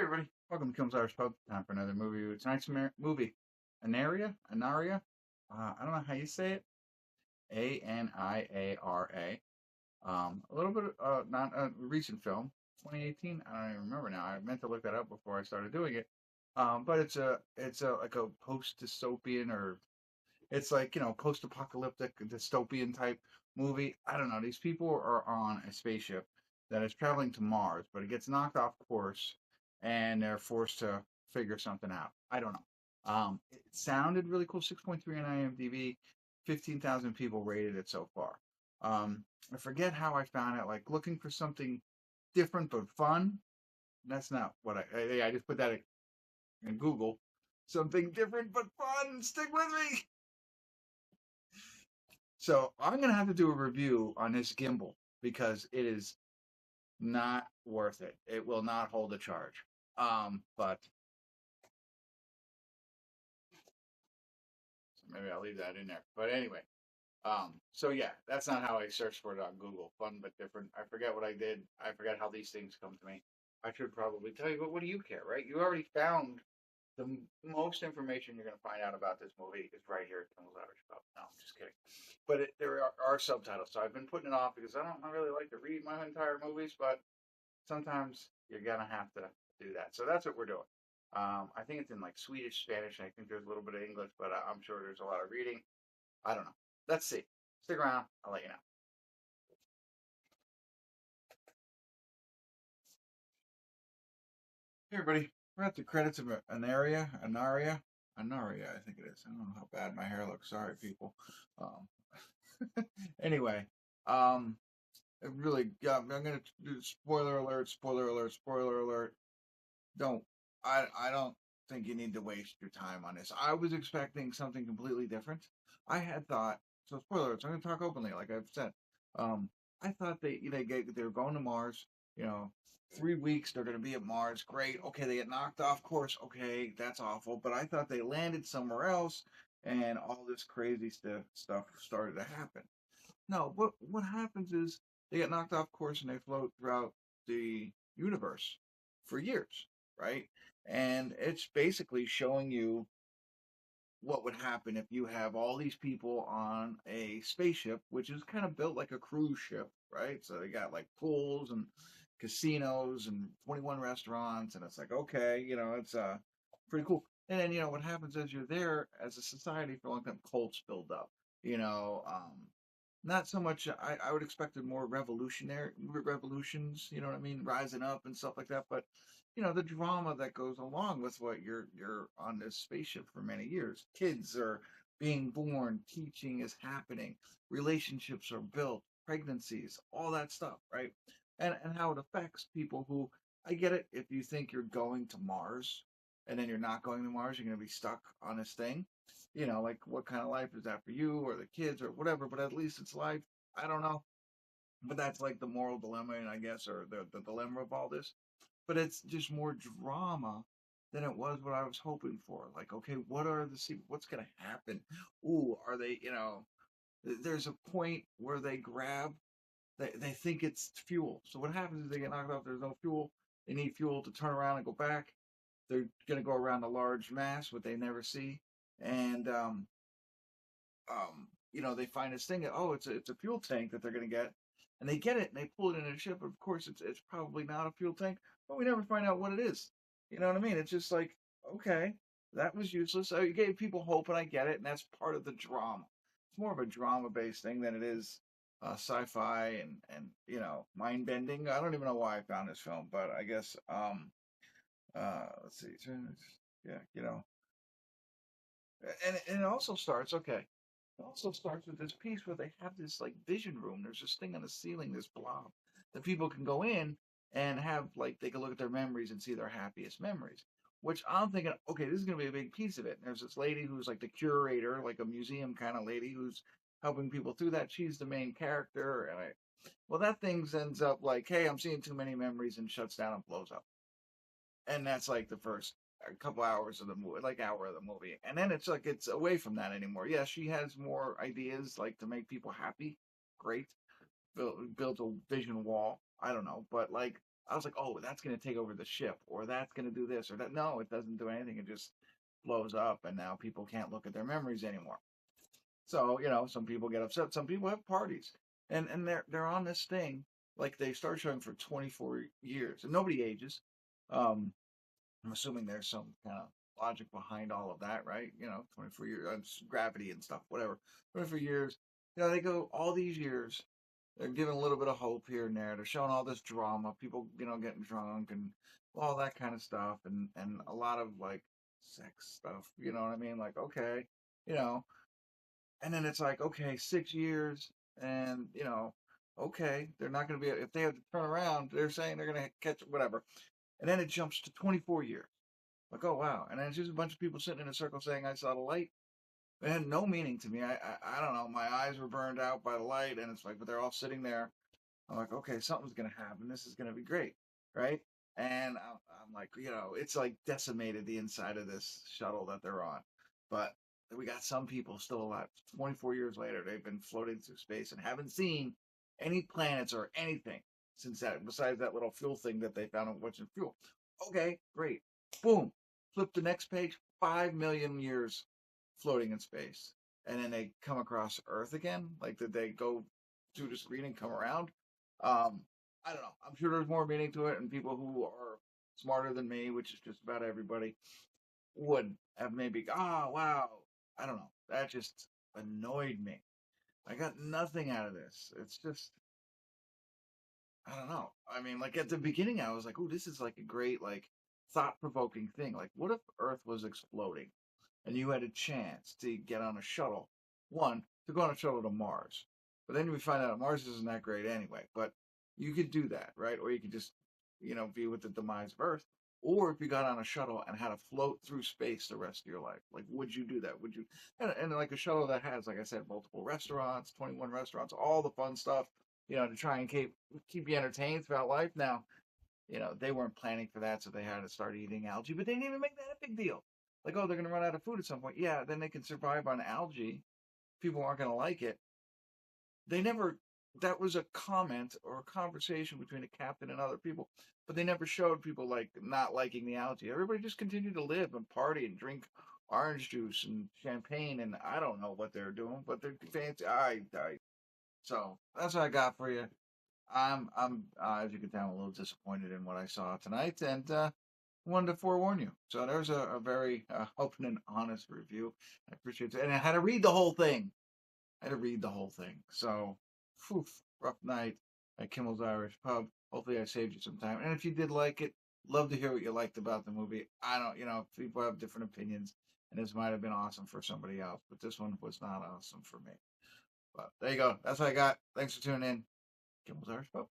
everybody, welcome to Kimmel Irish Pub. Time for another movie review. Tonight's movie, Aniaria. I don't know how you say it. Aniara. A little bit, not a recent film, 2018. I don't even remember now. I meant to look that up before I started doing it. But it's a like a post dystopian, or it's like post apocalyptic dystopian type movie. I don't know. These people are on a spaceship that is traveling to Mars, but it gets knocked off course, and they're forced to figure something out. I don't know. It sounded really cool. 6.3 on IMDb. 15,000 people rated it so far. I forget how I found it. Like looking for something different but fun. That's not what I just put that in Google. Something different but fun. Stick with me. So I'm gonna have to do a review on this gimbal because it is not worth it. It will not hold a charge. But so maybe I'll leave that in there. But anyway, so yeah, that's not how I searched for it on Google. Fun but different. I forget what I did. I forget how these things come to me. I should probably tell you, but what do you care, right? You already found the most information you're going to find out about this movie is right here at Kimmel's Irish Pub. No, I'm just kidding. But there are subtitles, so I've been putting it off because I don't really like to read my entire movies, but sometimes you're gonna have to do that. So that's what we're doing. I think it's in like Swedish, Spanish, and I think there's a little bit of English, but I'm sure there's a lot of reading. I don't know. Let's see. Stick around. I'll let you know. Hey everybody, we're at the credits of Anaria, I think it is. I don't know how bad my hair looks. Sorry, people. Anyway, um, it really got me. I'm gonna do spoiler alert, spoiler alert, spoiler alert. Don't I don't think you need to waste your time on this. I was expecting something completely different. I had thought, so spoiler alert, so I'm gonna talk openly, like I've said. Um, I thought they were going to Mars, you know, 3 weeks they're gonna be at Mars. Great. Okay, they get knocked off course. Okay, that's awful. But I thought they landed somewhere else and all this crazy stuff started to happen. No, what happens is they get knocked off course and they float throughout the universe for years, right? And it's basically showing you what would happen if you have all these people on a spaceship, which is kind of built like a cruise ship, right? So they got like pools and casinos and 21 restaurants, and it's like, okay, it's pretty cool. And then, what happens is you're there as a society for a long time, cults build up, you know, not so much. I would expect more revolutions, you know what I mean, rising up and stuff like that. But the drama that goes along with what you're on this spaceship for many years. Kids are being born, teaching is happening, relationships are built, pregnancies, all that stuff, right? And how it affects people who I get it. If you think you're going to Mars and then you're not going to Mars, you're going to be stuck on this thing. Like what kind of life is that for you or the kids or whatever, but at least it's life. I don't know. But that's like the moral dilemma, I guess, or the dilemma of all this. But it's just more drama than it was what I was hoping for. Like, okay, what's gonna happen? Ooh, are they, there's a point where they think it's fuel. So what happens is they get knocked off, there's no fuel, they need fuel to turn around and go back. They're gonna go around a large mass, what they never see. And they find this thing that, oh, it's a fuel tank that they're gonna get, and they get it and they pull it in a ship. Of course, it's probably not a fuel tank, but we never find out what it is. You know what I mean? It's just like, okay, that was useless. So you gave people hope, and I get it, and that's part of the drama. It's more of a drama based thing than it is sci-fi and mind bending. I don't even know why I found this film, but I guess let's see, yeah, and it also starts okay. It also starts with this piece where they have this like vision room. There's this thing on the ceiling, this blob that people can go in and have like they can look at their memories and see their happiest memories. Which I'm thinking, okay, this is gonna be a big piece of it. And there's this lady who's like the curator, like a museum kind of lady who's helping people through that. She's the main character, and well, that thing ends up like, hey, I'm seeing too many memories and shuts down and blows up. And that's like the first a couple hours of the movie, like hour of the movie, and then it's like it's away from that anymore. Yeah, she has more ideas like to make people happy. Great, build a vision wall. I don't know, but like I was like, oh, that's going to take over the ship, or that's going to do this, or that. No, it doesn't do anything. It just blows up, and now people can't look at their memories anymore. So, some people get upset. Some people have parties, and they're on this thing like they start showing for 24 years, and nobody ages. Um, I'm assuming there's some kind of logic behind all of that, right? 24 years, gravity and stuff, whatever. 24 years. They go all these years. They're giving a little bit of hope here and there. They're showing all this drama, people, getting drunk and all that kind of stuff, and a lot of like sex stuff. You know what I mean? Like, okay, you know, and then it's like, okay, 6 years, and okay, they're not going to be if they have to turn around. They're saying they're going to catch whatever, and then it jumps to 24 years. Like, oh wow, and then it's just a bunch of people sitting in a circle saying, "I saw the light." It had no meaning to me. I don't know. My eyes were burned out by the light, and it's like, but they're all sitting there. I'm like, okay, something's gonna happen. This is gonna be great, right? And I'm like, it's like decimated the inside of this shuttle that they're on. But we got some people still alive. 24 years later, they've been floating through space and haven't seen any planets or anything since that, besides that little fuel thing that they found, which is fuel. Okay, great. Boom. Flip the next page. 5 million years floating in space, and then they come across Earth again. Like, did they go through the screen and come around? I don't know. I'm sure there's more meaning to it, and people who are smarter than me, which is just about everybody, would have maybe, oh, wow. I don't know. That just annoyed me. I got nothing out of this. It's just, I don't know. I mean, like at the beginning, I was like, oh, this is like a great, like, thought provoking thing. Like, what if Earth was exploding and you had a chance to get on a shuttle? One, to go on a shuttle to Mars. But then we find out Mars isn't that great anyway. But you could do that, right? Or you could just, be with the demise of Earth. Or if you got on a shuttle and had to float through space the rest of your life, like, would you do that? Would you? And like a shuttle that has, like I said, multiple restaurants, 21 restaurants, all the fun stuff, to try and keep you entertained throughout life. Now, they weren't planning for that, so they had to start eating algae, but they didn't even make that a big deal. Like, oh, they're going to run out of food at some point. Yeah, then they can survive on algae. People aren't going to like it. They never, that was a comment or a conversation between the captain and other people, but they never showed people like not liking the algae. Everybody just continued to live and party and drink orange juice and champagne, and I don't know what they're doing, but they're fancy. So that's what I got for you. I'm as you can tell, I'm a little disappointed in what I saw tonight, and wanted to forewarn you. So there's a very open and honest review. I appreciate it, and I had to read the whole thing. So, whew, rough night at Kimmel's Irish Pub. Hopefully, I saved you some time. And if you did like it, love to hear what you liked about the movie. I don't, people have different opinions, and this might have been awesome for somebody else, but this one was not awesome for me. But there you go. That's what I got. Thanks for tuning in. Kimmel's Irish Pub.